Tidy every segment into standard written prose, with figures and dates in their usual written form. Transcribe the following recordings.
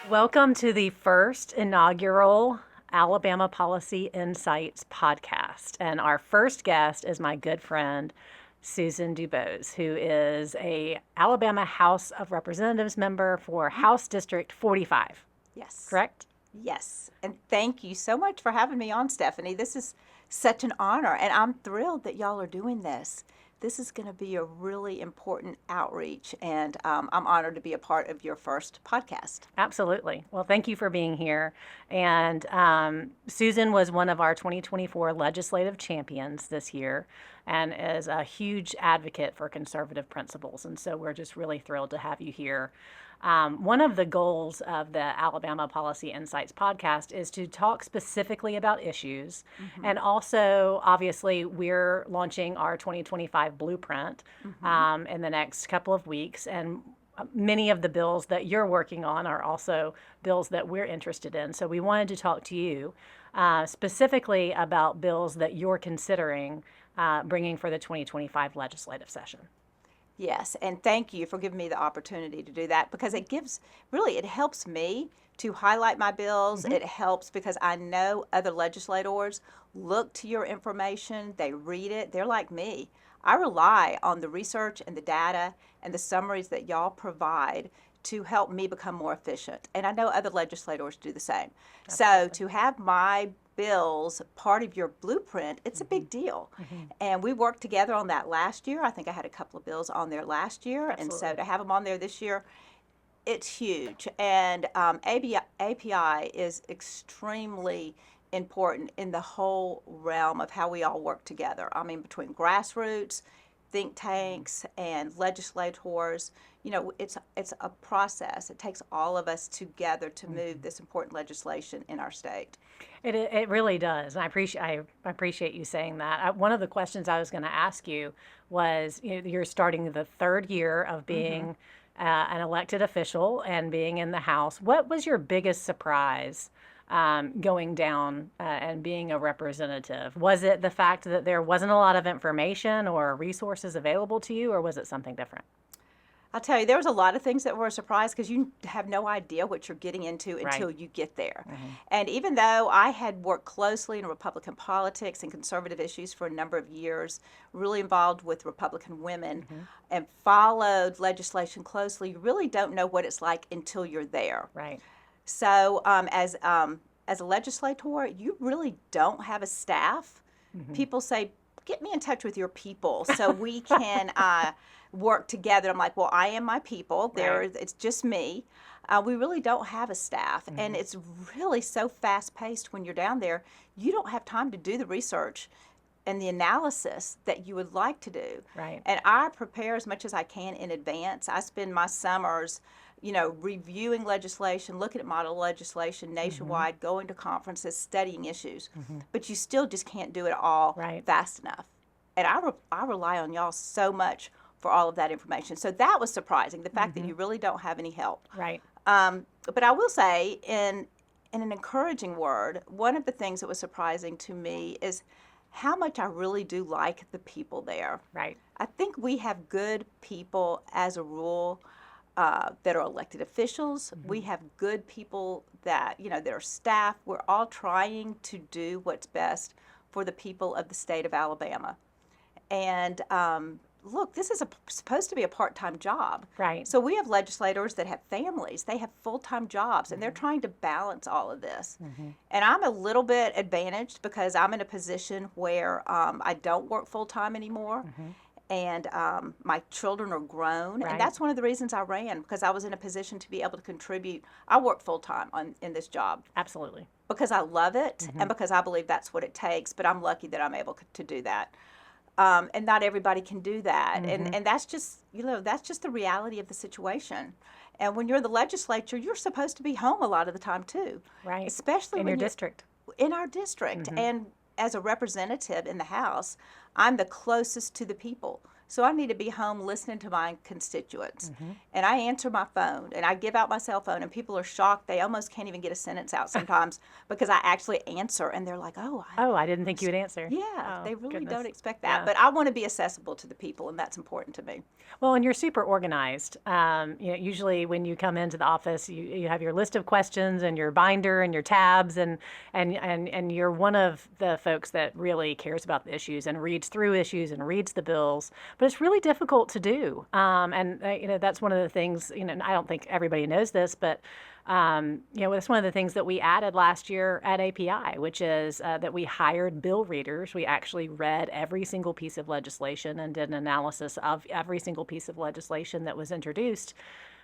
Welcome to the first inaugural Alabama Policy Insights podcast. And our first guest is my good friend, Susan DuBose, who is a Alabama House of Representatives member for House District 45. Yes. Correct? Yes. And thank you so much for having me on, Stephanie. This is such an honor, and I'm thrilled that y'all are doing this. This is going to be a really important outreach, and I'm honored to be a part of your first podcast. Absolutely. Well, thank you for being here. And Susan was one of our 2024 legislative champions this year and is a huge advocate for conservative principles. And so we're just really thrilled to have you here. One of the goals of the Alabama Policy Insights podcast is to talk specifically about issues. And also, obviously, we're launching our 2025 BluePrint in the next couple of weeks. And many of the bills that you're working on are also bills that we're interested in. So we wanted to talk to you specifically about bills that you're considering bringing for the 2025 legislative session. Yes, and thank you for giving me the opportunity to do that, because it helps me to highlight my bills. It helps because I know other legislators look to your information, they read it, they're like me. I rely on the research and the data and the summaries that y'all provide to help me become more efficient. And I know other legislators do the same. Absolutely. So to have my bills part of your blueprint, it's a big deal. And we worked together on that last year. I think I had a couple of bills on there last year. Absolutely. And so to have them on there this year, it's huge. And API is extremely important in the whole realm of how we all work together. I mean, between grassroots, think tanks, and legislators, you know, it's a process. It takes all of us together to move this important legislation in our state. It really does. I appreciate you saying that. One of the questions I was going to ask you was, you're starting the third year of being an elected official and being in the House. What was your biggest surprise going down and being a representative? Was it the fact that there wasn't a lot of information or resources available to you, or was it something different? I'll tell you, there was a lot of things that were a surprise because you have no idea what you're getting into until you get there. And even though I had worked closely in Republican politics and conservative issues for a number of years, really involved with Republican women and followed legislation closely, you really don't know what it's like until you're there. Right. So as a legislator, you really don't have a staff. People say, get me in touch with your people so we can work together. I'm like, well, I am my people. Right. It's just me. We really don't have a staff. And it's really so fast-paced when you're down there. You don't have time to do the research and the analysis that you would like to do. Right. And I prepare as much as I can in advance. I spend my summers, reviewing legislation, looking at model legislation nationwide, going to conferences, studying issues. But you still just can't do it all fast enough. And I rely on y'all so much for all of that information. So that was surprising, the fact that you really don't have any help. Right. But I will say, in an encouraging word, one of the things that was surprising to me is how much I really do like the people there. Right. I think we have good people as a rule that are elected officials. We have good people that are staff. We're all trying to do what's best for the people of the state of Alabama. And look, this is supposed to be a part-time job. Right. So we have legislators that have families. They have full-time jobs, and they're trying to balance all of this. And I'm a little bit advantaged because I'm in a position where I don't work full-time anymore. And my children are grown. Right. And that's one of the reasons I ran, because I was in a position to be able to contribute. I work full-time in this job. Absolutely. Because I love it and because I believe that's what it takes. But I'm lucky that I'm able to do that. And not everybody can do that. And that's just, that's just the reality of the situation. And when you're in the legislature, you're supposed to be home a lot of the time too. Right. Especially in your district. In our district. And as a representative in the House, I'm the closest to the people. So I need to be home listening to my constituents. And I answer my phone and I give out my cell phone, and people are shocked. They almost can't even get a sentence out sometimes because I actually answer, and they're like, oh, Oh, I didn't think you would answer. yeah, Oh, they really goodness. don't expect that. Yeah. But I want to be accessible to the people, and that's important to me. Well, and you're super organized. Usually when you come into the office, you have your list of questions and your binder and your tabs, and you're one of the folks that really cares about the issues and reads through issues and reads the bills. But it's really difficult to do, that's one of the things. And I don't think everybody knows this, but that's one of the things that we added last year at API, which is that we hired bill readers. We actually read every single piece of legislation and did an analysis of every single piece of legislation that was introduced.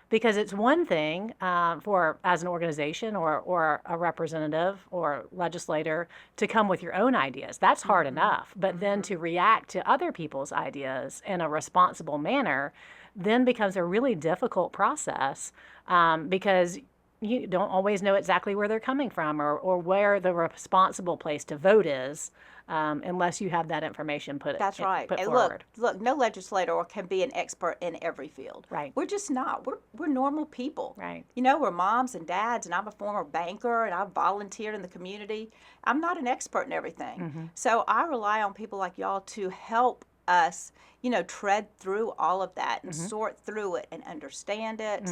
Because it's one thing for, as an organization or a representative or legislator, to come with your own ideas. That's hard enough. But then to react to other people's ideas in a responsible manner then becomes a really difficult process, because you don't always know exactly where they're coming from or where the responsible place to vote is, unless you have that information That's right. put And forward. look, no legislator can be an expert in every field. Right. We're just not. We're normal people. Right. We're moms and dads, and I'm a former banker, and I've volunteered in the community. I'm not an expert in everything. So I rely on people like y'all to help us, tread through all of that and sort through it and understand it.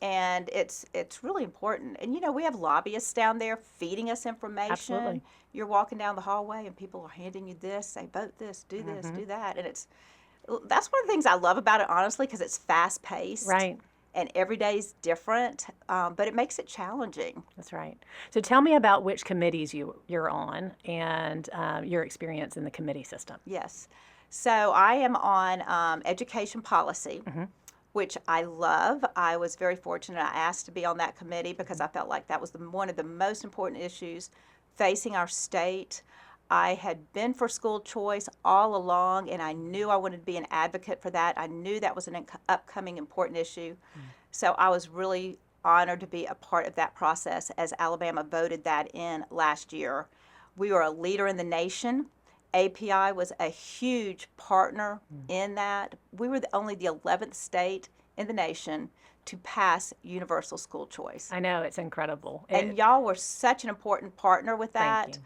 And it's really important. And we have lobbyists down there feeding us information. Absolutely. You're walking down the hallway and people are handing you this, say vote this, do that. And that's one of the things I love about it, honestly, because it's fast paced. Right. And every day's different, but it makes it challenging. That's right. So tell me about which committees you're on and your experience in the committee system. Yes. So I am on education policy, which I love. I was very fortunate. I asked to be on that committee because I felt like that was one of the most important issues facing our state. I had been for school choice all along, and I knew I wanted to be an advocate for that. I knew that was an upcoming important issue. So I was really honored to be a part of that process as Alabama voted that in last year. We were a leader in the nation. API was a huge partner in that. We were only the 11th state in the nation to pass universal school choice. I know, it's incredible. And y'all were such an important partner with that.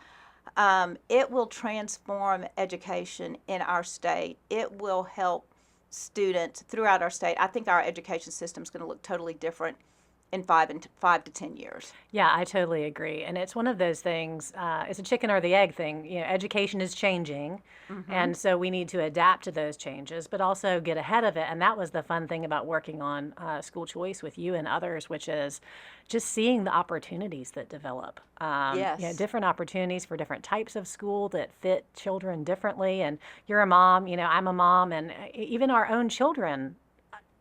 Thank you. It will transform education in our state. It will help students throughout our state. I think our education system is going to look totally different in 5 to 10 years. Yeah, I totally agree. And it's one of those things, it's a chicken or the egg thing. Education is changing. And so we need to adapt to those changes, but also get ahead of it. And that was the fun thing about working on school choice with you and others, which is just seeing the opportunities that develop. Yes. Different opportunities for different types of school that fit children differently. And you're a mom, I'm a mom, and even our own children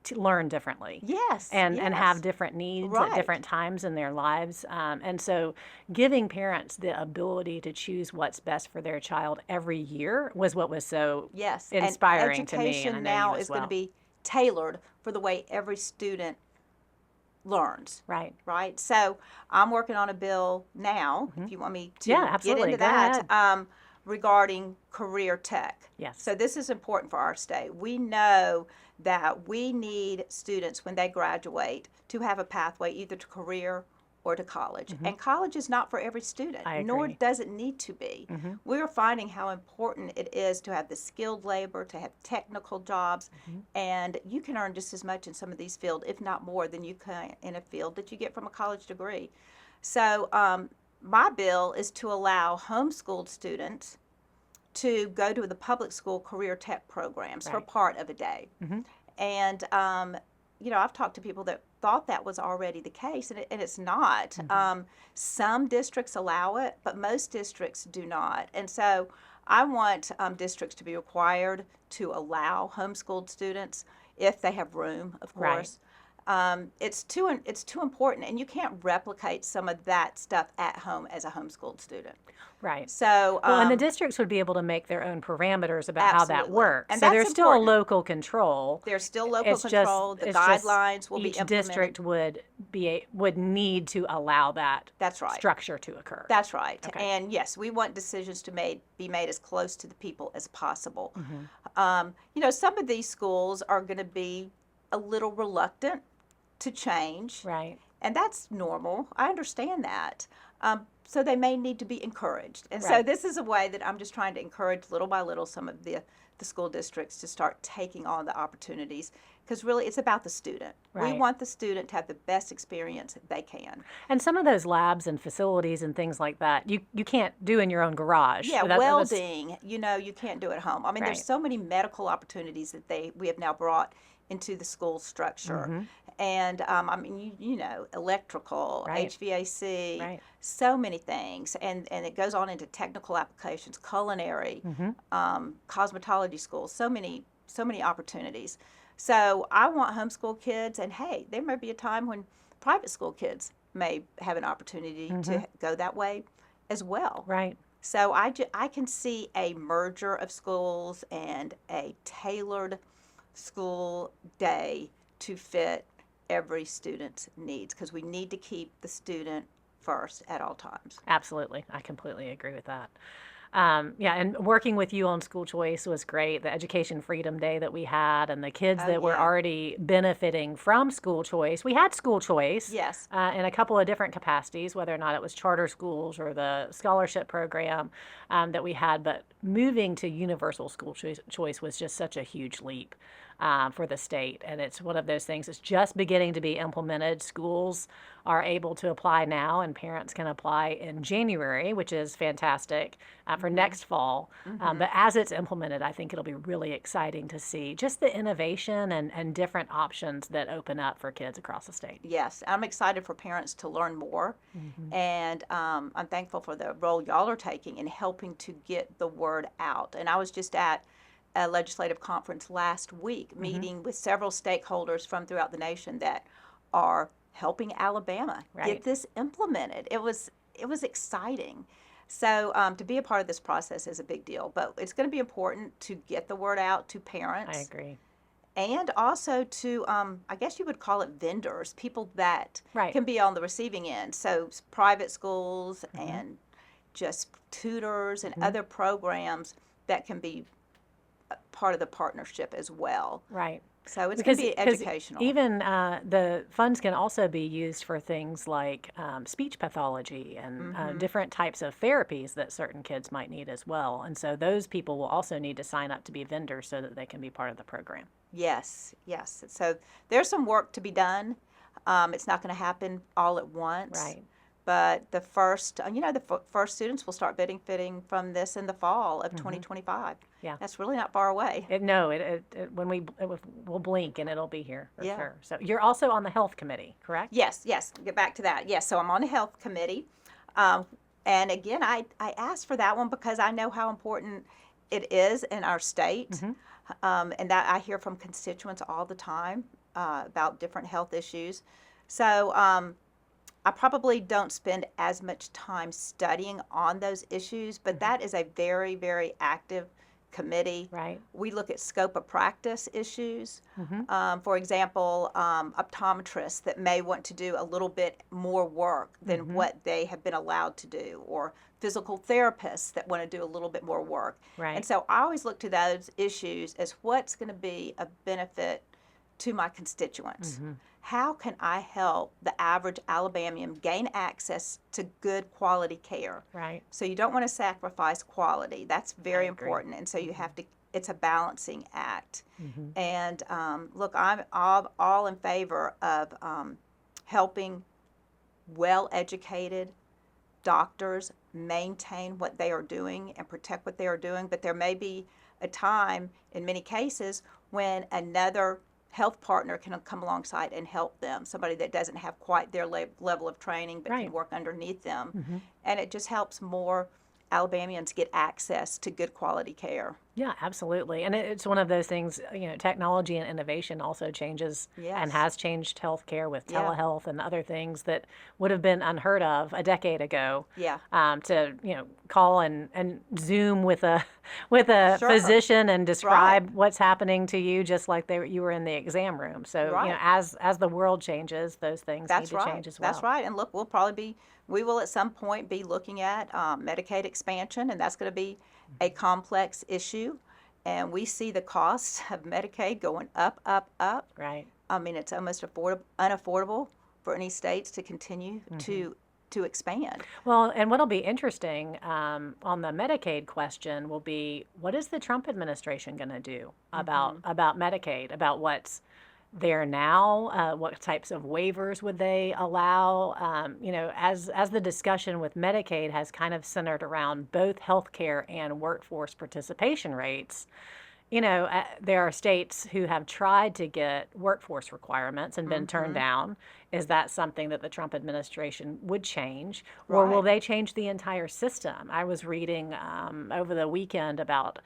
to learn differently. Yes. And yes. have different needs Right. at different times in their lives. And so giving parents the ability to choose what's best for their child every year was what was so Yes. inspiring and to me. education And I know now you as is going well. to be tailored for the way every student learns. Right. Right. So I'm working on a bill now, if you want me to Yeah, get absolutely. into Go that, ahead. regarding career tech. Yes. So this is important for our state. We know that we need students when they graduate to have a pathway either to career or to college. And college is not for every student, I nor agree. does it need to be. We're finding how important it is to have the skilled labor, to have technical jobs, and you can earn just as much in some of these fields, if not more, than you can in a field that you get from a college degree. So my bill is to allow homeschooled students to go to the public school career tech programs for Right. part of a day. And, I've talked to people that thought that was already the case, and it's not. Some districts allow it, but most districts do not. And so I want districts to be required to allow homeschooled students if they have room, of Right. course. It's too important, and you can't replicate some of that stuff at home as a homeschooled student. Right. So, Well, and the districts would be able to make their own parameters about how that Absolutely. works. And so that's there's still important. a local control. there's still local It's just control. The it's just guidelines will be each implemented. district would need to allow that That's right. structure to occur. That's right. Okay. And yes, we want decisions to be made as close to the people as possible. Some of these schools are going to be a little reluctant to change, Right. and that's normal. I understand that. So they may need to be encouraged. And so Right. this is a way that I'm just trying to encourage little by little some of the school districts to start taking on the opportunities, because really it's about the student. We Right. want the student to have the best experience they can. And some of those labs and facilities and things like that, you can't do in your own garage. Yeah, That's welding, you can't do at home. I mean, there's right. so many medical opportunities that we have now brought into the school structure. And I mean, electrical, Right. HVAC, Right. so many things. And it goes on into technical applications, culinary, cosmetology schools, so many opportunities. So I want homeschool kids, and hey, there may be a time when private school kids may have an opportunity to go that way as well. Right. So I can see a merger of schools and a tailored school day to fit every student's needs, because we need to keep the student first at all times. Absolutely. I completely agree with that. Yeah, and working with you on school choice was great. The education freedom day that we had, and the kids Oh, that were yeah. already benefiting from school choice. We had school choice Yes. in a couple of different capacities, whether or not it was charter schools or the scholarship program that we had. But moving to universal school choice was just such a huge leap for the state. And it's one of those things that's just beginning to be implemented. Schools are able to apply now, and parents can apply in January, which is fantastic for next fall. But as it's implemented, I think it'll be really exciting to see just the innovation and different options that open up for kids across the state. Yes, I'm excited for parents to learn more, and I'm thankful for the role y'all are taking in helping to get the word out. And I was just at a legislative conference last week, meeting with several stakeholders from throughout the nation that are helping Alabama Right. get this implemented. It was exciting. So to be a part of this process is a big deal, but it's going to be important to get the word out to parents. I agree. And also to, I guess you would call it vendors, people that Right. can be on the receiving end. So private schools and just tutors and other programs that can be part of the partnership as well. Right. So it's going to be Because educational. even the funds can also be used for things like speech pathology and different types of therapies that certain kids might need as well. And so those people will also need to sign up to be vendors so that they can be part of the program. Yes, yes. So there's some work to be done. It's not going to happen all at once. Right. But the first, first students will start fitting from this in the fall of 2025. Yeah. That's really not far away. We'll blink and it'll be here for Yeah. sure. So you're also on the health committee, correct? Yes, get back to that. Yes, so I'm on the health committee. And again, I asked for that one because I know how important it is in our state. And that I hear from constituents all the time about different health issues. So I probably don't spend as much time studying on those issues, but that is a very, very active committee. Right. We look at scope of practice issues. For example, optometrists that may want to do a little bit more work than what they have been allowed to do, or physical therapists that want to do a little bit more work. Right. And so I always look to those issues as what's going to be a benefit to my constituents. How can I help the average Alabamian gain access to good quality care? Right. So you don't want to sacrifice quality. That's very I agree. important. And so you have to, it's a balancing act. And look, I'm all in favor of helping well-educated doctors maintain what they are doing and protect what they are doing. But there may be a time, in many cases, when another health partner can come alongside and help them, somebody that doesn't have quite their level of training but Right. can work underneath them. And it just helps more Alabamians get access to good quality care. Yeah, absolutely. And it's one of those things, technology and innovation also changes and Yes. has changed healthcare with Yeah. telehealth and other things that would have been unheard of a decade ago. Yeah. To call and Zoom with a Sure. physician and describe what's happening to you just like you were in the exam room. So Right. as the world changes, those things That's need to right. change as well. That's right. And look, we will at some point be looking at Medicaid expansion, and that's going to be a complex issue. and we see the costs of Medicaid going up, up, up. Right. I mean, it's almost unaffordable for any states to continue to expand. Well, and what'll be interesting on the Medicaid question will be what is the Trump administration going to do about Medicaid, about what's there now, what types of waivers would they allow? As the discussion with Medicaid has kind of centered around both healthcare and workforce participation rates. There are states who have tried to get workforce requirements and been turned down. Is that something that the Trump administration would change? Or will they change the entire system? I was reading over the weekend about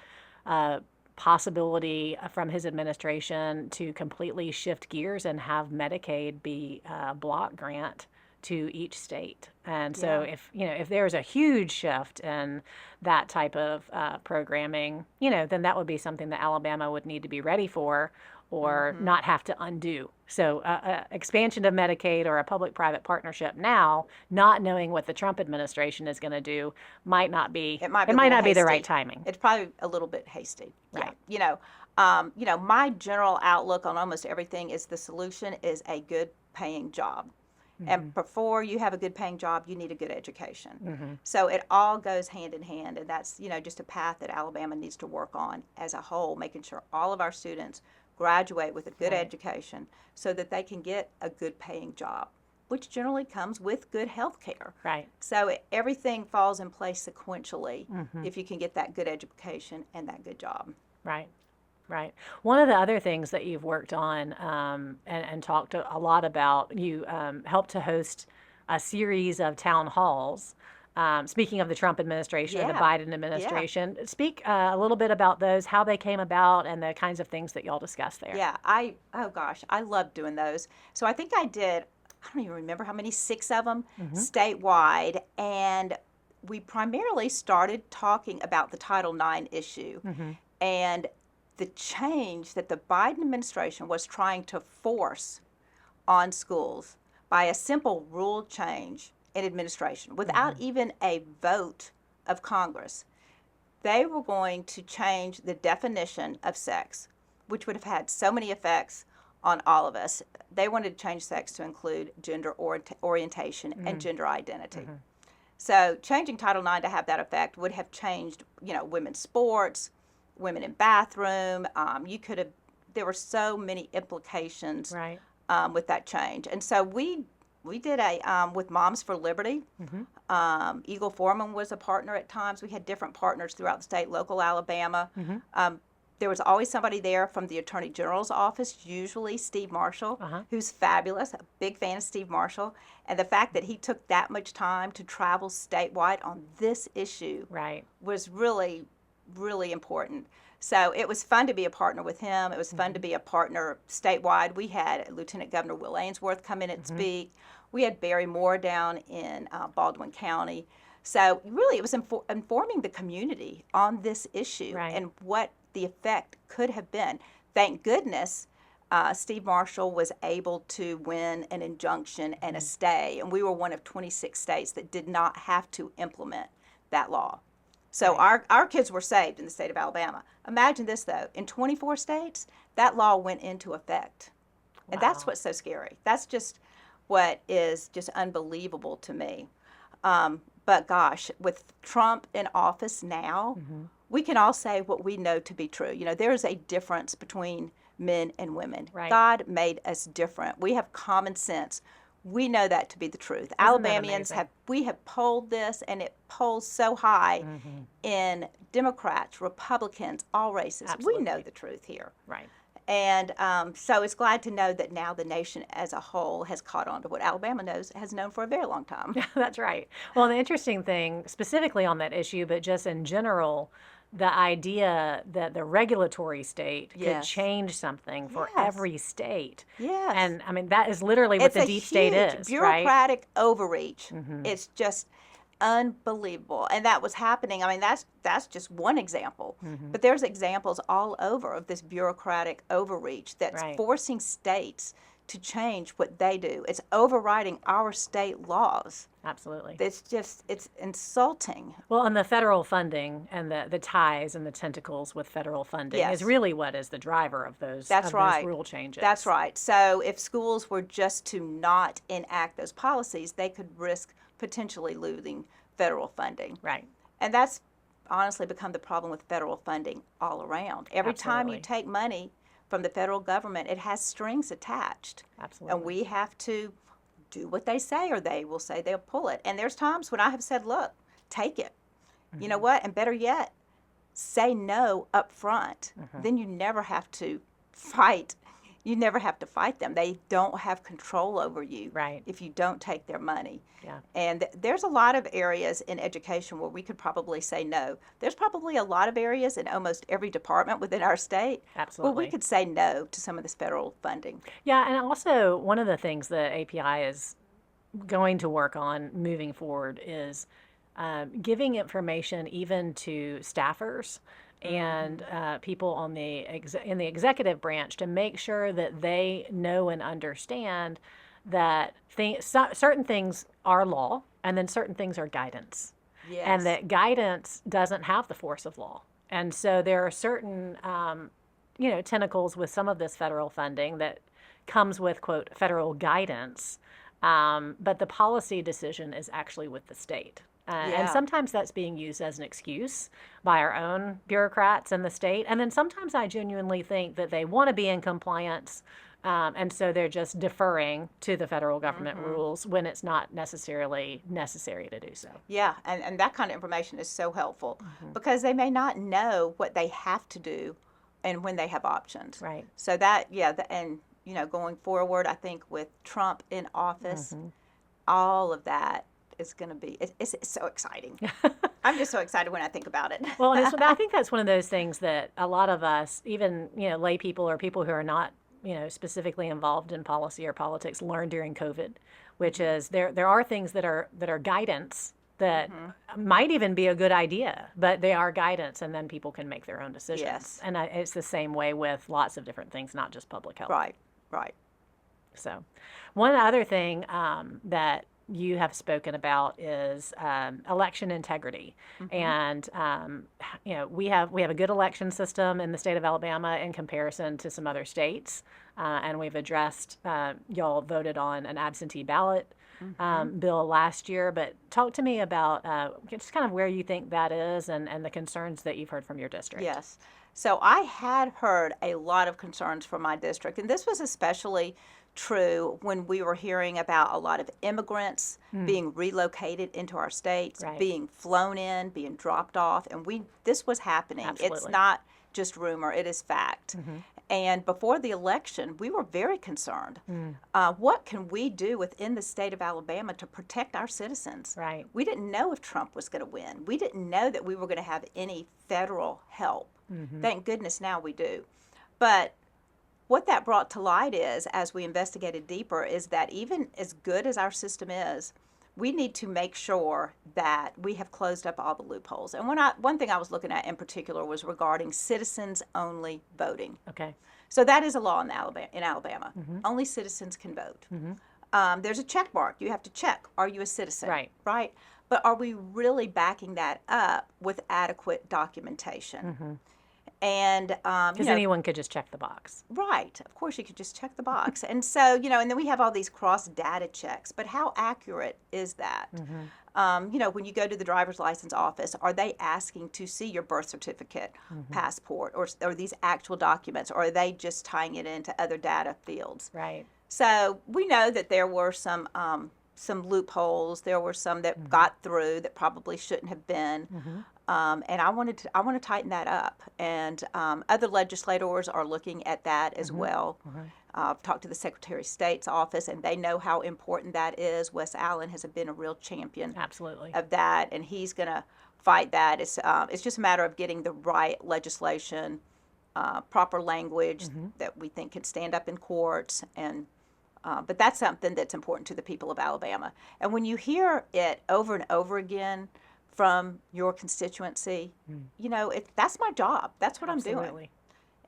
possibility from his administration to completely shift gears and have Medicaid be a block grant to each state. And so if there's a huge shift in that type of programming, then that would be something that Alabama would need to be ready for or not have to undo. So expansion of Medicaid or a public-private partnership now, not knowing what the Trump administration is going to do, might not be it might not be the hasty. right timing. It's probably a little bit hasty. Right. Yeah. My general outlook on almost everything is the solution is a good paying job. And before you have a good paying job, you need a good education. So it all goes hand in hand, and that's just a path that Alabama needs to work on as a whole, making sure all of our students graduate with a good education so that they can get a good paying job, which generally comes with good health care. Right. So everything falls in place sequentially if you can get that good education and that good job. Right. Right. One of the other things that you've worked on and talked a lot about, you helped to host a series of town halls. Speaking of the Trump administration or the Biden administration, speak a little bit about those, how they came about, and the kinds of things that y'all discussed there. Yeah, I love doing those. So I think I did, I don't even remember how many, 6 of them statewide, and we primarily started talking about the Title IX issue and the change that the Biden administration was trying to force on schools by a simple rule change in administration without even a vote of Congress. They were going to change the definition of sex, which would have had so many effects on all of us. They wanted to change sex to include gender orientation and gender identity. So changing Title IX to have that effect would have changed, women's sports, women in bathroom. There were so many implications with that change. And so we did with Moms for Liberty. Eagle Foreman was a partner at times. We had different partners throughout the state, local Alabama. There was always somebody there from the Attorney General's office, usually Steve Marshall, who's fabulous, a big fan of Steve Marshall. And the fact that he took that much time to travel statewide on this issue was really, really important. So it was fun to be a partner with him. It was fun to be a partner statewide. We had Lieutenant Governor Will Ainsworth come in and speak. We had Barry Moore down in Baldwin County. So really it was informing the community on this issue and what the effect could have been. Thank goodness Steve Marshall was able to win an injunction and a stay, and we were one of 26 states that did not have to implement that law. So our kids were saved in the state of Alabama. Imagine this, though. In 24 states, that law went into effect. And that's what's so scary. That's just what is just unbelievable to me. But gosh, with Trump in office now, we can all say what we know to be true. There is a difference between men and women. God made us different. We have common sense. We know that to be the truth. Alabamians have polled this, and it polls so high in Democrats, Republicans, all races. Absolutely. We know the truth here. Right. And so it's glad to know that now the nation as a whole has caught on to what Alabama has known for a very long time. That's right. Well, the interesting thing, specifically on that issue, but just in general, the idea that the regulatory state could change something for every state. Yes. And I mean, that is literally what the deep state is, It's a huge bureaucratic overreach. It's just unbelievable. And that was happening. I mean, that's just one example. But there's examples all over of this bureaucratic overreach that's forcing states to change what they do. It's overriding our state laws. Absolutely. It's insulting. Well, and the federal funding and the ties and the tentacles with federal funding is Yes. really what is the driver of those That's right. rule changes. That's right. So if schools were just to not enact those policies, they could risk potentially losing federal funding. Right. And that's honestly become the problem with federal funding all around. Every time you Absolutely. take money from the federal government, it has strings attached. Absolutely. And we have to do what they say, or they will say they'll pull it. And there's times when I have said, look, take it. You know what? And better yet, say no up front. Then you never have to fight. You never have to fight them. They don't have control over you Right. if you don't take their money. Yeah. And there's a lot of areas in education where we could probably say no. There's probably a lot of areas in almost every department within our state where we Absolutely. could say no to some of this federal funding. Yeah, and also one of the things that API is going to work on moving forward is giving information even to staffers and people on in the executive branch to make sure that they know and understand that certain things are law and then certain things are guidance. Yes. And that guidance doesn't have the force of law. And so there are certain, tentacles with some of this federal funding that comes with, quote, federal guidance, but the policy decision is actually with the state. And Yeah. sometimes that's being used as an excuse by our own bureaucrats in the state. And then sometimes I genuinely think that they want to be in compliance, and so they're just deferring to the federal government rules when it's not necessarily necessary to do so. Yeah, and that kind of information is so helpful because they may not know what they have to do and when they have options. Right. So that, yeah, and going forward, I think with Trump in office, all of that is going to be, it's so exciting. I'm just so excited when I think about it. Well, and I think that's one of those things that a lot of us, even lay people or people who are not specifically involved in policy or politics, learned during COVID, which is there are things that are guidance that might even be a good idea, but they are guidance, and then people can make their own decisions. Yes. And it's the same way with lots of different things, not just public health. Right, right. So, one other thing that you have spoken about is election integrity, and we have a good election system in the state of Alabama in comparison to some other states, and we've addressed. Y'all voted on an absentee ballot bill last year, but talk to me about just kind of where you think that is and the concerns that you've heard from your district. Yes. So I had heard a lot of concerns from my district, and this was especially true when we were hearing about a lot of immigrants being relocated into our states, Right. being flown in, being dropped off, and this was happening. It's Absolutely. not just rumor, it is fact. And before the election, we were very concerned. What can we do within the state of Alabama to protect our citizens? Right. We didn't know if Trump was going to win. We didn't know that we were going to have any federal help. Thank goodness now we do. But what that brought to light is, as we investigated deeper, is that even as good as our system is, we need to make sure that we have closed up all the loopholes. And one thing I was looking at in particular was regarding citizens-only voting. Okay. So that is a law in Alabama. Only citizens can vote. There's a check mark. You have to check, are you a citizen? Right. Right? But are we really backing that up with adequate documentation? And Because anyone could just check the box. right, of course you could just check the box. And so, and then we have all these cross data checks, but how accurate is that? When you go to the driver's license office, are they asking to see your birth certificate, passport, or these actual documents, or are they just tying it into other data fields? Right. So we know that there were some loopholes. There were some that got through that probably shouldn't have been. And I want to tighten that up. And other legislators are looking at that as well. I've talked to the Secretary of State's office, and they know how important that is. Wes Allen has been a real champion Absolutely. of that, and he's going to fight that. It's just a matter of getting the right legislation, proper language that we think can stand up in courts, and but that's something that's important to the people of Alabama. And when you hear it over and over again from your constituency, that's my job. That's what I'm doing. Absolutely.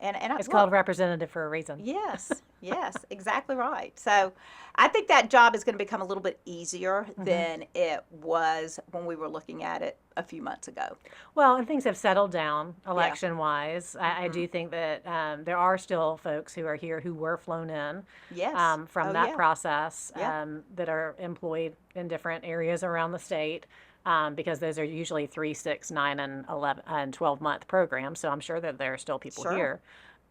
And It's look, called representative for a reason. yes, yes, exactly right. So I think that job is going to become a little bit easier than it was when we were looking at it a few months ago. Well, and things have settled down Yeah. election-wise. I do think that there are still folks who are here who were flown in Yes. from Oh, that yeah. process Yeah. that are employed in different areas around the state. Because those are usually 3, 6, 9, and 11 and 12-month programs. So I'm sure that there are still people Sure. here.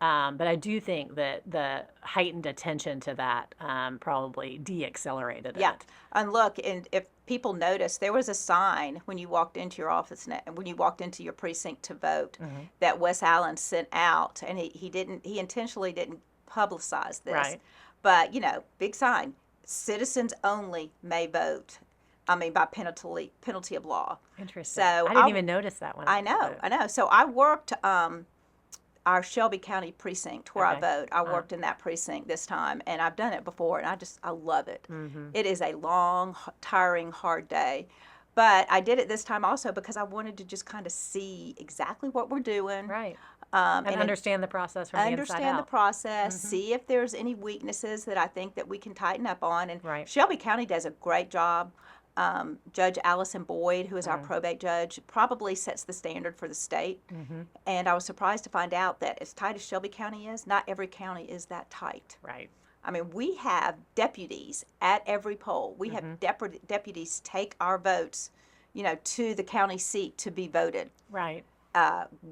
But I do think that the heightened attention to that probably de-accelerated Yeah. it. And look, and if people notice, there was a sign when you walked into your office, when you walked into your precinct to vote, that Wes Allen sent out, and he intentionally didn't publicize this, Right. but big sign: citizens only may vote. I mean, by penalty of law. Interesting. So I didn't even notice that one. I know, I know. So I worked our Shelby County precinct where I Okay. vote. I worked in that precinct this time, and I've done it before, and I love it. It is a long, tiring, hard day. But I did it this time also because I wanted to just kind of see exactly what we're doing. Right. And And understand the process from the inside understand the out. process, see if there's any weaknesses that I think that we can tighten up on. And Right. Shelby County does a great job. Judge Allison Boyd, who is our probate judge, probably sets the standard for the state. And I was surprised to find out that as tight as Shelby County is, not every county is that tight. Right. I mean, we have deputies at every poll. We have deputies take our votes, to the county seat to be voted. Right.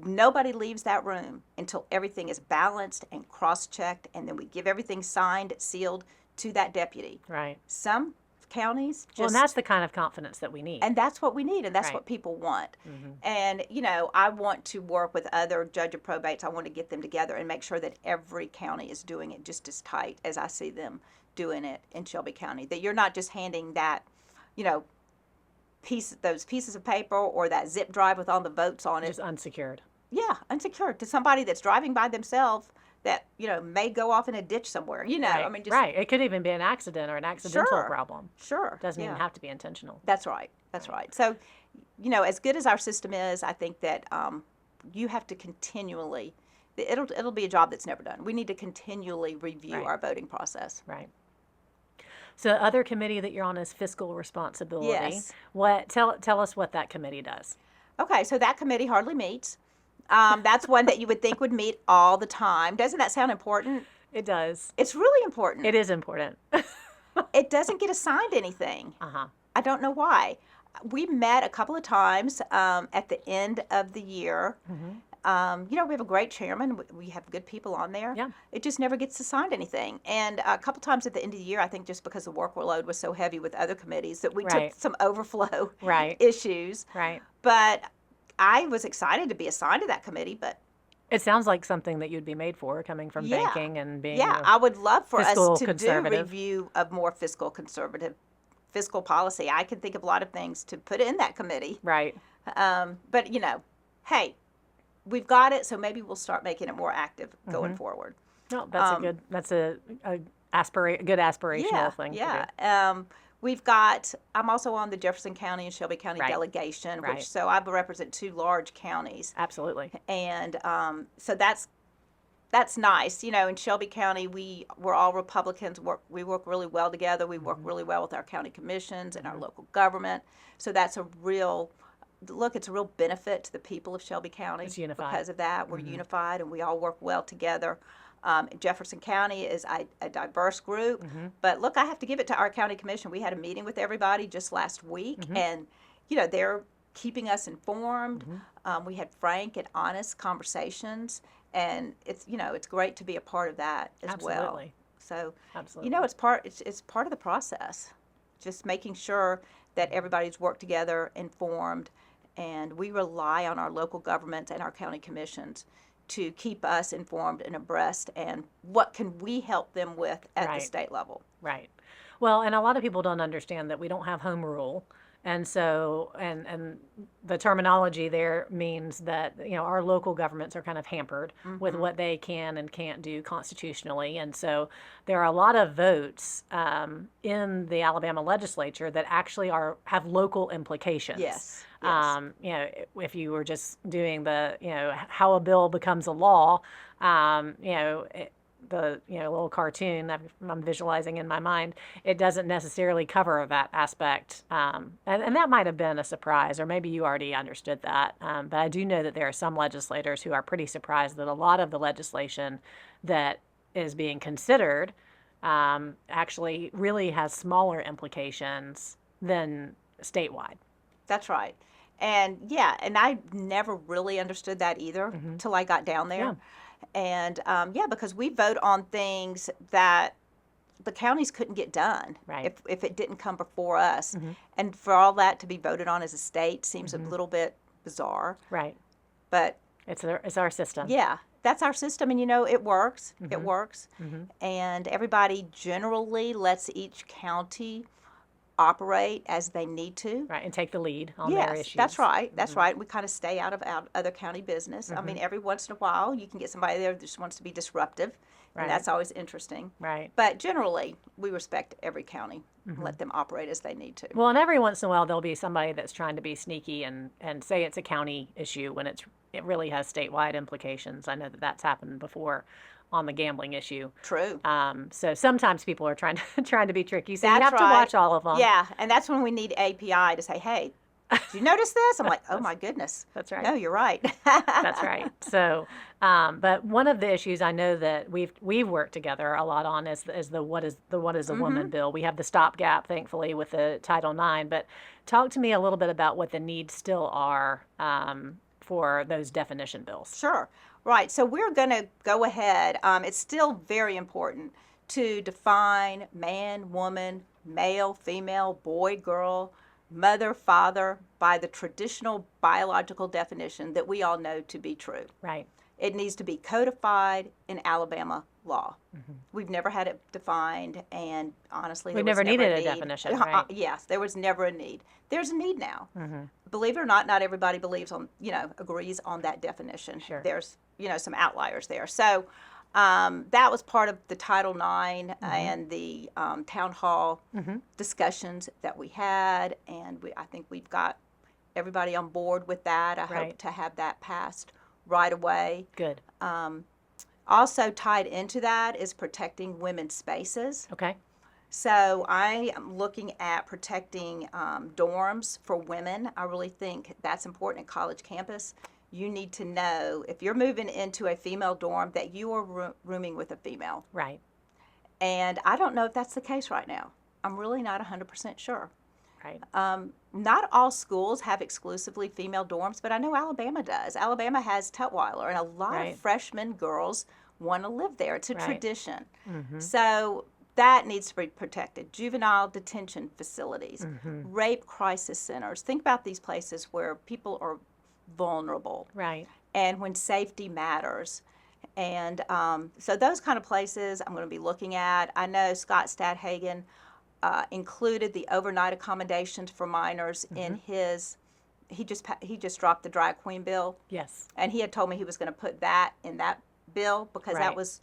Nobody leaves that room until everything is balanced and cross-checked, and then we give everything signed, sealed to that deputy. Right. Some counties just, Well, and that's the kind of confidence that we need. and that's what we need, and that's Right. what people want. And I want to work with other judge of probates. I want to get them together and make sure that every county is doing it just as tight as I see them doing it in Shelby County. That you're not just handing that, those pieces of paper or that zip drive with all the votes on it. Just unsecured. Yeah, unsecured to somebody that's driving by themselves that may go off in a ditch somewhere. Right. I mean, just right. It could even be an accident or an accidental Sure. problem. Sure. Doesn't yeah. even have to be intentional. That's right. That's right. So, as good as our system is, I think that you have to continually. It'll be a job that's never done. We need to continually review Right. our voting process. Right. So the other committee that you're on is fiscal responsibility. Yes. Tell us what that committee does. Okay, so that committee hardly meets. That's one that you would think would meet all the time. Doesn't that sound important? It does. It's really important. It is important. It doesn't get assigned anything. Uh-huh. I don't know why. We met a couple of times at the end of the year. We have a great chairman. We have good people on there. Yeah. It just never gets assigned anything. And a couple times at the end of the year, I think just because the workload was so heavy with other committees that we Right. took some overflow Right. issues. Right. But I was excited to be assigned to that committee. But It sounds like something that you'd be made for, coming from Yeah. banking and being yeah, a I would love for fiscal us to do conservative. review of more fiscal policy. I can think of a lot of things to put in that committee. right. But hey, we've got it, so maybe we'll start making it more active going forward. No, that's a good aspirational thing to do. Yeah. I'm also on the Jefferson County and Shelby County Right. delegation, Right. so I represent two large counties. Absolutely. And so that's nice. In Shelby County, we're all Republicans. We work really well together. We work really well with our county commissions and our local government. So that's it's a real benefit to the people of Shelby County. It's unified. Because of that. We're unified and we all work well together. Jefferson County is a diverse group. But look, I have to give it to our county commission. We had a meeting with everybody just last week, and they're keeping us informed. We had frank and honest conversations, and it's great to be a part of that as well. Absolutely. So Absolutely. it's part of the process, just making sure that everybody's worked together, informed, and we rely on our local governments and our county commissions to keep us informed and abreast, and what can we help them with at Right. the state level. Right. Well, and a lot of people don't understand that we don't have home rule And so, and the terminology there means that, our local governments are kind of hampered with what they can and can't do constitutionally. And so there are a lot of votes in the Alabama legislature that actually have local implications. Yes. If you were just doing how a bill becomes a law, the little cartoon I'm visualizing in my mind, it doesn't necessarily cover that aspect, and that might have been a surprise, or maybe you already understood that. But I do know that there are some legislators who are pretty surprised that a lot of the legislation that is being considered actually really has smaller implications than statewide. That's right. And and I never really understood that either till I got down there. Yeah. And because we vote on things that the counties couldn't get done Right. if it didn't come before us. And for all that to be voted on as a state seems a little bit bizarre. Right. But It's our system. yeah, that's our system, and it works. It works. And everybody generally lets each county operate as they need to. Right, and take the lead on their Yes, issues. that's right. That's right. We kind of stay out of other county business. I mean, every once in a while, you can get somebody there that just wants to be disruptive, Right. and that's always interesting. Right. But generally, we respect every county and let them operate as they need to. Well, and every once in a while there'll be somebody that's trying to be sneaky and say it's a county issue when it really has statewide implications. I know that that's happened before on the gambling issue. True. So sometimes people are trying to be tricky. So That's you have to right. watch all of them. Yeah, and that's when we need API to say, hey, did you notice this? I'm like, oh my goodness. That's right. No, you're right. That's right. So, but one of the issues I know that we've worked together a lot on is the what is a woman bill. We have the stopgap, thankfully, with the Title IX. But talk to me a little bit about what the needs still are for those definition bills. Sure. Right. So we're going to go ahead. It's still very important to define man, woman, male, female, boy, girl, mother, father by the traditional biological definition that we all know to be true. Right. It needs to be codified in Alabama law. We've never had it defined, and honestly, We've there was never needed a need. definition, right? Yes, there was never a need. There's a need now. Believe it or not everybody believes on, agrees on that definition. Sure. There's, some outliers there. So that was part of the Title IX and the town hall discussions that we had, and I think we've got everybody on board with that. I Right. hope to have that passed right away. Good. Also tied into that is protecting women's spaces. Okay. So I am looking at protecting dorms for women. I really think that's important at college campus. You need to know if you're moving into a female dorm that you are rooming with a female. Right. And I don't know if that's the case right now. I'm really not 100% sure. Right. Not all schools have exclusively female dorms, but I know Alabama does. Alabama has Tutwiler, and a lot Right. of freshman girls want to live there. It's a Right. tradition. So that needs to be protected. Juvenile detention facilities, rape crisis centers. Think about these places where people are vulnerable Right. and when safety matters. And so those kind of places I'm going to be looking at. I know Scott Stadhagen included the overnight accommodations for minors in his. He just dropped the drag queen bill, Yes. and he had told me he was going to put that in that bill because Right. that was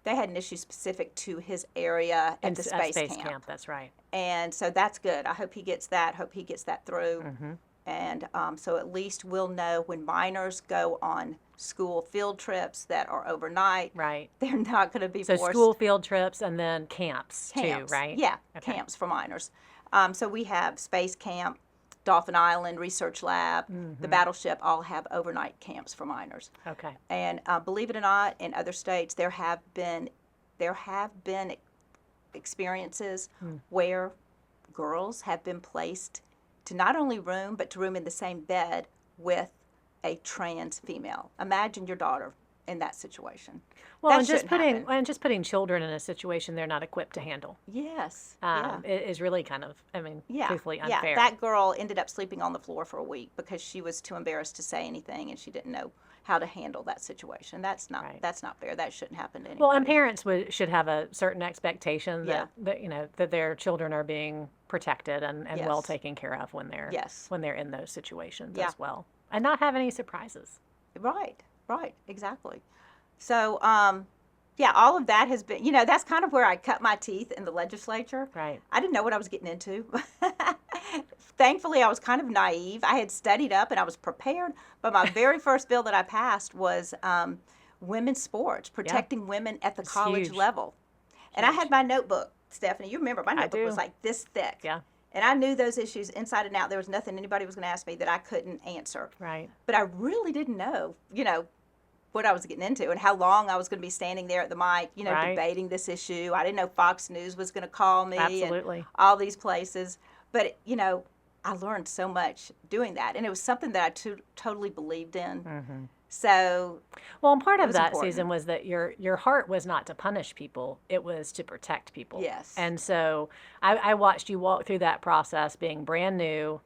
they had an issue specific to his area at the space camp. That's right. And so that's good. I hope he gets that. Hope he gets that through. And so at least we'll know when minors go on school field trips that are overnight, Right. they're not going to be So forced. school field trips and then camps, Camps. too, right? Yeah, Okay. camps for minors. So we have Space Camp, Dolphin Island Research Lab, the Battleship all have overnight camps for minors. Okay. And believe it or not, in other states there have been experiences where girls have been placed to not only room but to room in the same bed with a trans female. Imagine your daughter in that situation. Well, That and just shouldn't putting happen. and just putting children in a situation they're not equipped to handle Yes. Yeah. is really kind of, I mean, Yeah. truthfully Yeah. unfair. That girl ended up sleeping on the floor for a week because she was too embarrassed to say anything and she didn't know how to handle that situation. Right. That's not fair. That shouldn't happen to Well, and anybody. parents should have a certain expectation Yeah. that that their children are being protected and well Yes. taken care of Yes. when they're in those situations Yeah. as well, and not have any surprises. Right. Right. Exactly. So, yeah, all of that has been, that's kind of where I cut my teeth in the legislature. Right. I didn't know what I was getting into. Thankfully, I was kind of naive. I had studied up and I was prepared, but my very first bill that I passed was women's sports, protecting women at the It's college huge. level. And I Huge. had my notebook, Stephanie. You remember my I notebook was do. like this thick. Yeah. And I knew those issues inside and out. There was nothing anybody was going to ask me that I couldn't answer. Right. But I really didn't know, what I was getting into and how long I was going to be standing there at the mic, Right. debating this issue. I didn't know Fox News was going to call me Absolutely. and all these places. But, I learned so much doing that. And it was something that I totally believed in. Mm-hmm. So, Well, and part it of was that, important. Susan, was that your heart was not to punish people; it was to protect people. Yes. And so I watched you walk through that process, being brand new,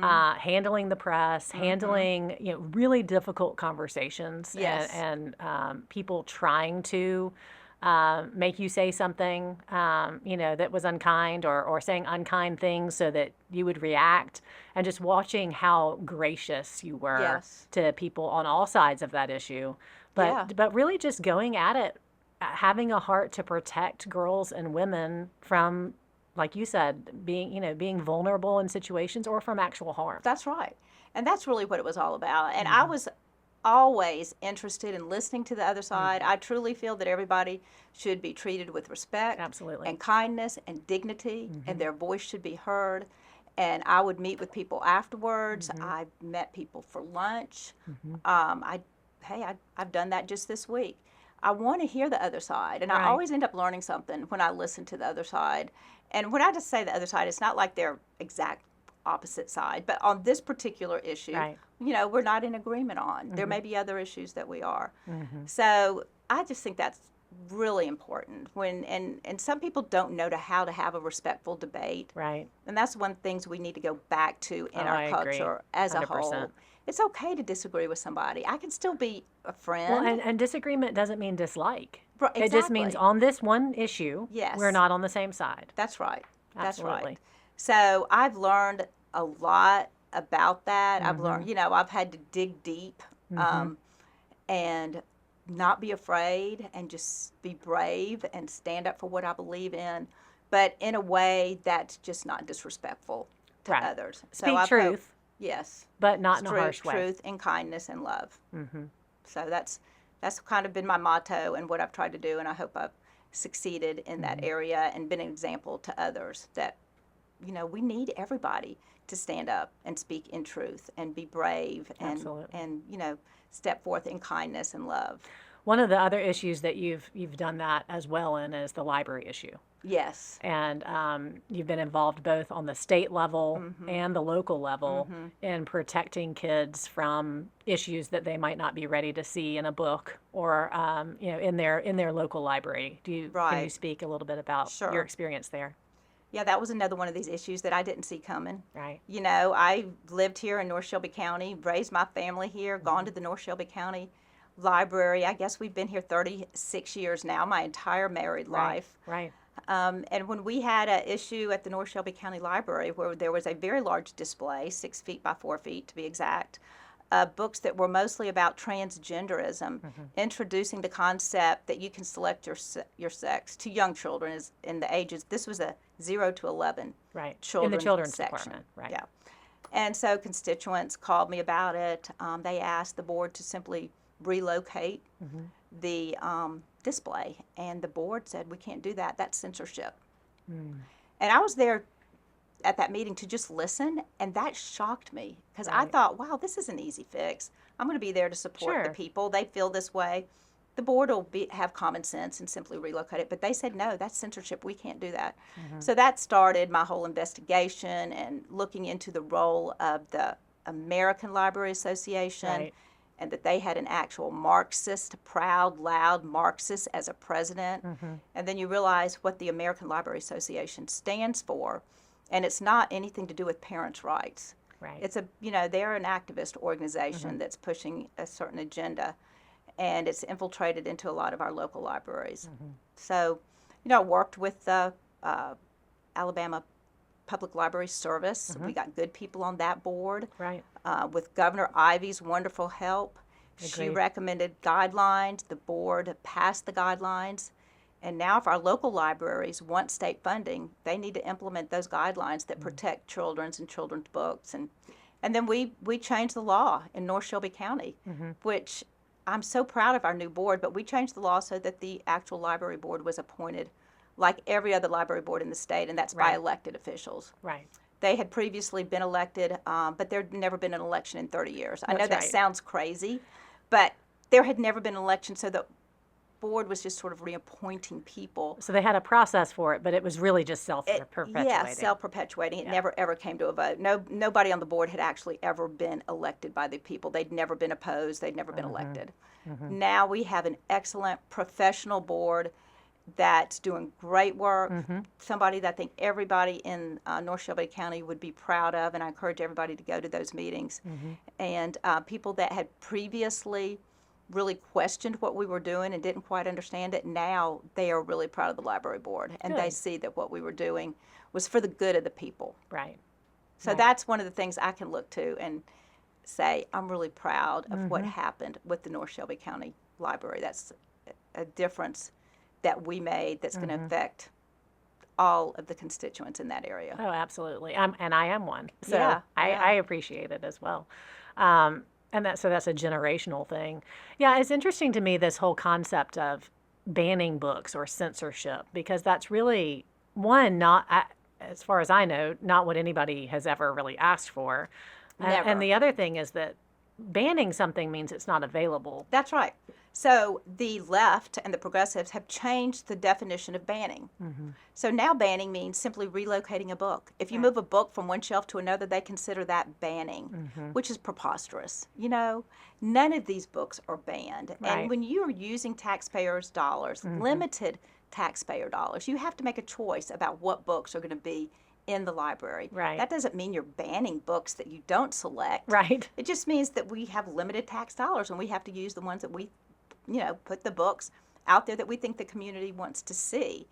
handling the press, handling really difficult conversations, Yes. and people trying to make you say something that was unkind, or saying unkind things so that you would react, and just watching how gracious you were Yes. to people on all sides of that issue, but Yeah. but really just going at it, having a heart to protect girls and women from, like you said, being vulnerable in situations or from actual harm. That's right. And that's really what it was all about. And I was always interested in listening to the other side. I truly feel that everybody should be treated with respect Absolutely. and kindness and dignity, and their voice should be heard. And I would meet with people afterwards. I met people for lunch. I've done that just this week. I want to hear the other side, and I Right. always end up learning something when I listen to the other side. And when I just say the other side, it's not like they're exact opposite side, but on this particular issue, Right. we're not in agreement on. There may be other issues that we are. So I just think that's really important and some people don't know how to have a respectful debate. Right. And that's one of the things we need to go back to in our I agree. culture as a 100%. whole. It's okay to disagree with somebody. I can still be a friend. Well, and disagreement doesn't mean dislike. Right, It just means exactly. on this one issue, Yes. we're not on the same side. That's right. That's Absolutely. right. So I've learned a lot about that. I've learned, I've had to dig deep and not be afraid and just be brave and stand up for what I believe in, but in a way that's just not disrespectful to Right. others. So Speak I hope- truth, yes. but not in a Truth, harsh way. truth and kindness and love. So that's kind of been my motto and what I've tried to do, and I hope I've succeeded in that area and been an example to others that we need everybody to stand up and speak in truth and be brave and Absolutely. step forth in kindness and love. One of the other issues that you've done that as well in is the library issue. Yes. And you've been involved both on the state level and the local level in protecting kids from issues that they might not be ready to see in a book or in their local library. Can you Right. speak a little bit about Sure. your experience there? Yeah, that was another one of these issues that I didn't see coming. Right. I lived here in North Shelby County, raised my family here, gone to the North Shelby County Library. I guess we've been here 36 years now, my entire married life. Right. And when we had an issue at the North Shelby County Library where there was a very large display, 6 feet by 4 feet to be exact, books that were mostly about transgenderism, introducing the concept that you can select your sex to young children in the ages. This was a 0 to 11 Right. In children's the children's section. department. Right. Yeah. And so constituents called me about it. They asked the board to simply relocate the display, and the board said, we can't do that. That's censorship. And I was there at that meeting to just listen, and that shocked me because I Right. thought, wow, this is an easy fix. I'm going to be there to support the Sure. people. They feel this way. The board will have common sense and simply relocate it. But they said, no, that's censorship. We can't do that. So that started my whole investigation and looking into the role of the American Library Association Right. and that they had an actual Marxist, proud, loud Marxist as a president. And then you realize what the American Library Association stands for, and it's not anything to do with parents' rights. Right. It's they're an activist organization that's pushing a certain agenda, and it's infiltrated into a lot of our local libraries. So, I worked with the Alabama Public Library Service. We got good people on that board. Right. With Governor Ivey's wonderful help. She Agreed. recommended guidelines. The board passed the guidelines. And now if our local libraries want state funding, they need to implement those guidelines that protect children's and children's books. And then we changed the law in North Shelby County, which I'm so proud of our new board, but we changed the law so that the actual library board was appointed like every other library board in the state, and that's by Right. elected officials. Right. They had previously been elected, but there had never been an election in 30 years. I know That's that right. sounds crazy, but there had never been an election, so the board was just sort of reappointing people. So they had a process for it, but it was really just self-perpetuating. Yeah, self-perpetuating. It never ever came to a vote. Nobody on the board had actually ever been elected by the people. They'd never been opposed. They'd never been elected. Now we have an excellent professional board that's doing great work. Somebody that I think everybody in North Shelby County would be proud of, and I encourage everybody to go to those meetings. And people that had previously really questioned what we were doing and didn't quite understand it, now they are really proud of the library board, and they Good. see that what we were doing was for the good of the people. Right. So Right. that's one of the things I can look to and say, I'm really proud of what happened with the North Shelby County Library. That's a difference that we made that's going to affect all of the constituents in that area. Oh, absolutely. And I am one. So Yeah, yeah. I appreciate it as well. And that's a generational thing. Yeah, it's interesting to me, this whole concept of banning books or censorship, because that's really, as far as I know, not what anybody has ever really asked for. Never. And the other thing is that banning something means it's not available. That's right. So the left and the progressives have changed the definition of banning. So now banning means simply relocating a book. If you move a book from one shelf to another, they consider that banning, which is preposterous. None of these books are banned. Right. And when you are using taxpayers' dollars, limited taxpayer dollars, you have to make a choice about what books are going to be in the library. Right. That doesn't mean you're banning books that you don't select. Right. It just means that we have limited tax dollars, and we have to use the ones that we, put the books out there that we think the community wants to see.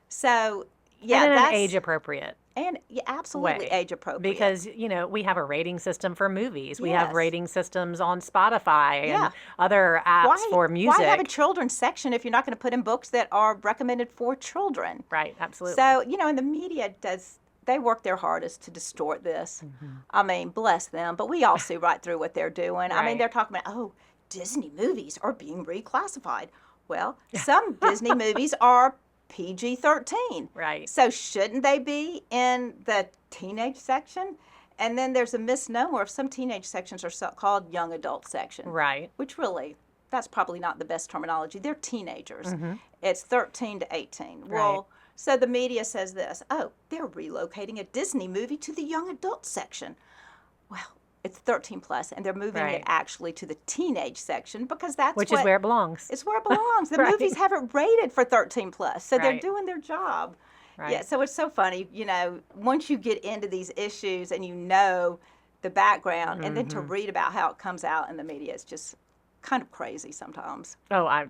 So, yeah, and in that's an age appropriate. and yeah, absolutely way. age appropriate. Because, we have a rating system for movies. We have Yes. rating systems on Spotify Yeah. and other apps for music. Why have a children's section if you're not going to put in books that are recommended for children? Right, absolutely. So, and the media they work their hardest to distort this. I mean, bless them, but we all see right through what they're doing. I mean, Right. they're talking about, oh, Disney movies are being reclassified. Well, some Disney movies are PG-13. Right. So shouldn't they be in the teenage section? And then there's a misnomer of some teenage sections are called young adult section. Right. Which really, that's probably not the best terminology. They're teenagers. It's 13 to 18. Well, Right. so the media says this, oh, they're relocating a Disney movie to the young adult section. Well, it's 13 plus, and they're moving Right. it actually to the teenage section because that's Which is where it belongs. it's where it belongs. The Right. movies have it rated for 13 plus, so they're Right. doing their job. Right. Yeah, so it's so funny, once you get into these issues and you know the background, and then to read about how it comes out in the media, it's just kind of crazy sometimes. Oh, I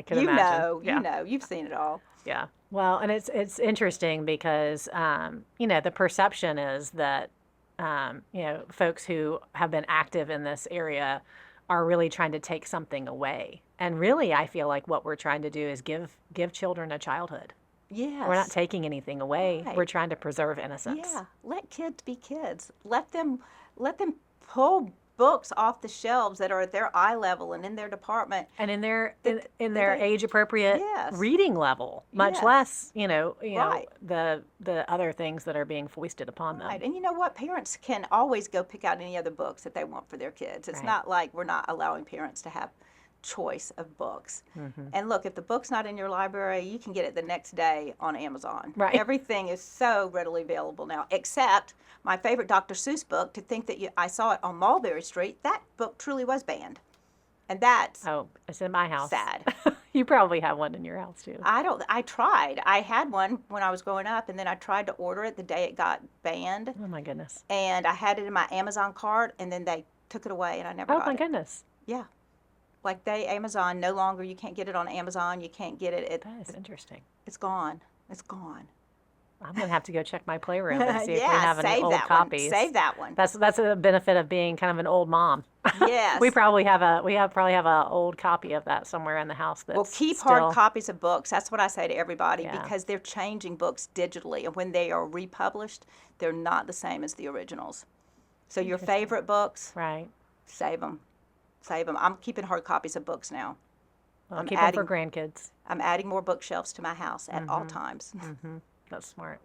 could You imagine. know, Yeah. you've seen it all. Yeah. Well, and it's interesting because the perception is that folks who have been active in this area are really trying to take something away. And really, I feel like what we're trying to do is give children a childhood. Yes. We're not taking anything away. Right. We're trying to preserve innocence. Yeah, let kids be kids. Let them pull books off the shelves that are at their eye level and in their department. And in their That- in their that- age appropriate Yes. reading level, much Yes. less, Right. the other things that are being foisted upon them. Right, and you know what? Parents can always go pick out any other books that they want for their kids. It's Right. not like we're not allowing parents to have choice of books. And look, if the book's not in your library, you can get it the next day on Amazon. Right. Everything is so readily available now, except my favorite Dr. Seuss book. To think that I saw it on Mulberry Street, that book truly was banned. And that's Oh, it's in my house. sad. You probably have one in your house too. I tried. I had one when I was growing up, and then I tried to order it the day it got banned, Oh my goodness. and I had it in my Amazon cart, and then they took it away, and I never Oh got my it. goodness. Yeah. Like Amazon, no longer, you can't get it on Amazon, you can't get it, That is interesting. it's gone. It's gone. I'm gonna have to go check my playroom and see if we Yeah, have any save old that one. copies. Save that one. That's a benefit of being kind of an old mom. Yes. We probably have a old copy of that somewhere in the house that's Well, keep still. hard copies of books. That's what I say to everybody Yeah. because they're changing books digitally, and when they are republished, they're not the same as the originals. So your Interesting. favorite books, Right. save them. Save them. I'm keeping hard copies of books now. Well, I'm keep them for adding- grandkids. I'm adding more bookshelves to my house at all times. That's smart.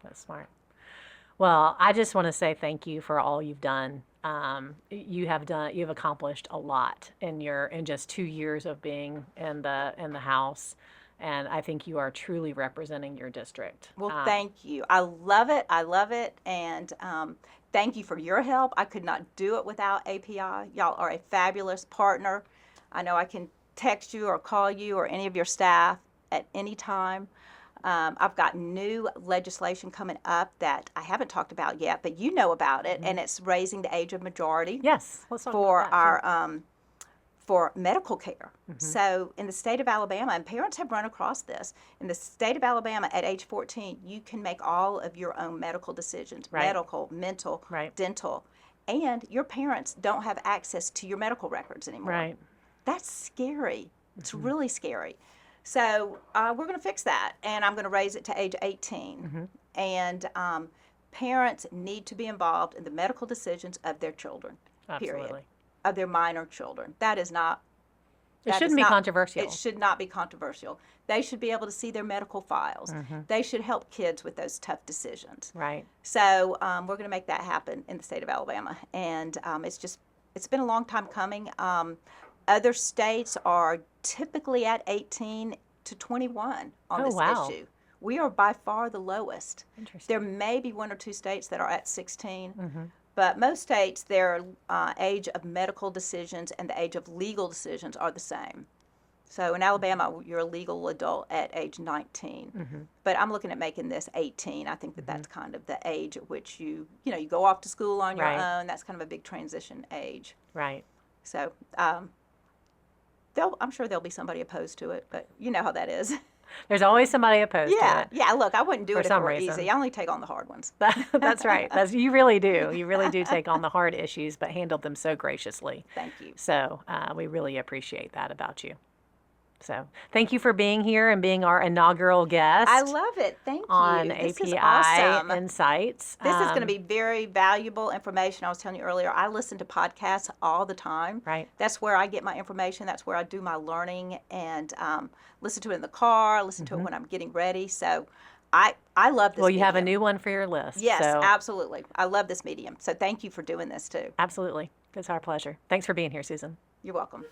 That's smart. Well, I just want to say thank you for all you've done. You've accomplished a lot in just 2 years of being in the House, and I think you are truly representing your district. Well, thank you. I love it. I love it. And thank you for your help. I could not do it without API. Y'all are a fabulous partner. I know I can text you or call you or any of your staff at any time. I've got new legislation coming up that I haven't talked about yet, but you know about it, and it's raising the age of majority Yes, let's talk for about that, too. our for medical care. So in the state of Alabama, and parents have run across this, in the state of Alabama at age 14, you can make all of your own medical decisions, Right. medical, mental, Right. dental, and your parents don't have access to your medical records anymore. Right. That's scary. It's really scary. So we're going to fix that, and I'm going to raise it to age 18. And parents need to be involved in the medical decisions of their children, period, Absolutely. of their minor children. That is not. It that shouldn't is be not- controversial. It should not be controversial. They should be able to see their medical files. They should help kids with those tough decisions. Right. So we're going to make that happen in the state of Alabama, and it's been a long time coming. Other states are typically at 18 to 21 on Oh, this wow. issue. We are by far the lowest. Interesting. There may be one or two states that are at 16, but most states, their age of medical decisions and the age of legal decisions are the same. So in Alabama, you're a legal adult at age 19. But I'm looking at making this 18. I think that that's kind of the age at which you go off to school on your Right. own. That's kind of a big transition age. Right. So I'm sure there'll be somebody opposed to it, but you know how that is. There's always somebody opposed to Yeah, it. yeah. Look, I wouldn't do For it if it some were reason. easy. I only take on the hard ones. That's right. You really do. You really do take on the hard issues, but handle them so graciously. Thank you. So we really appreciate that about you. So thank you for being here and being our inaugural guest I love it. Thank you. on This is API awesome. Insights. This is going to be very valuable information. I was telling you earlier, I listen to podcasts all the time. Right. That's where I get my information. That's where I do my learning and listen to it in the car, listen to it when I'm getting ready. So I love this Well, you have a medium. new one for your list. Yes, so absolutely. I love this medium. So thank you for doing this too. absolutely. It's our pleasure. Thanks for being here, Susan. You're welcome.